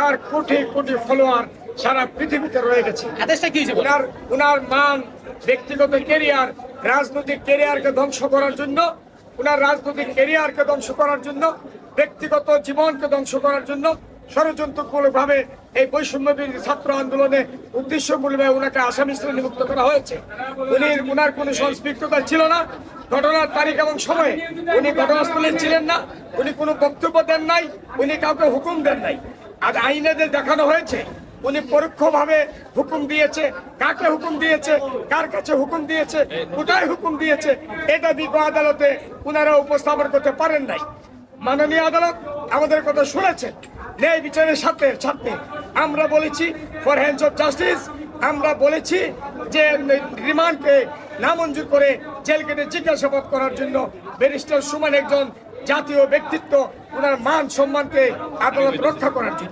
যার কোটি কোটি ফলোয়ার সারা পৃথিবীতে রয়ে গেছে। উনার মান, ব্যক্তিগত কেরিয়ার, রাজনৈতিক কেরিয়ারকে ধ্বংস করার জন্য, উনার রাজনৈতিক কেরিয়ারকে ধ্বংস করার জন্য, ব্যক্তিগত জীবনকে ধ্বংস করার জন্য ষড়যন্ত্রমূলকভাবে এই বৈষম্য বিরোধী ছাত্র আন্দোলনে উদ্দেশ্যমূলকভাবে ওনাকে আসামি শ্রেণীভুক্ত করা হয়েছে। উনার কোনো সংশ্লিষ্টতা ছিল না। ঘটনার তারিখ এবং সময়ে উনি ঘটনাস্থলে ছিলেন না, উনি কোনো বক্তব্য দেন নাই, উনি কাউকে হুকুম দেন নাই। আজ আইনে যে দেখানো হয়েছে উনি পরোক্ষভাবে হুকুম দিয়েছে, কাকে হুকুম দিয়েছে, কার কাছে হুকুম দিয়েছে, কোথায় হুকুম দিয়েছে, এটা বিজ্ঞ আদালতে উনারা উপস্থাপন করতে পারেন নাই। মাননীয় আদালত আমাদের কথা শুনেছেন। ন্যায় বিচারের সাথে আমরা বলেছি ফর হ্যান্ডস অফ জাস্টিস, আমরা বলেছি যে রিমান্ডকে নামঞ্জুর করে জেল কেটে জিজ্ঞাসাবাদ করার জন্য। ব্যারিস্টার সুমন একজন জাতীয় ব্যক্তিত্ব, ওনার মান সম্মানকে আদালত রক্ষা করার জন্য।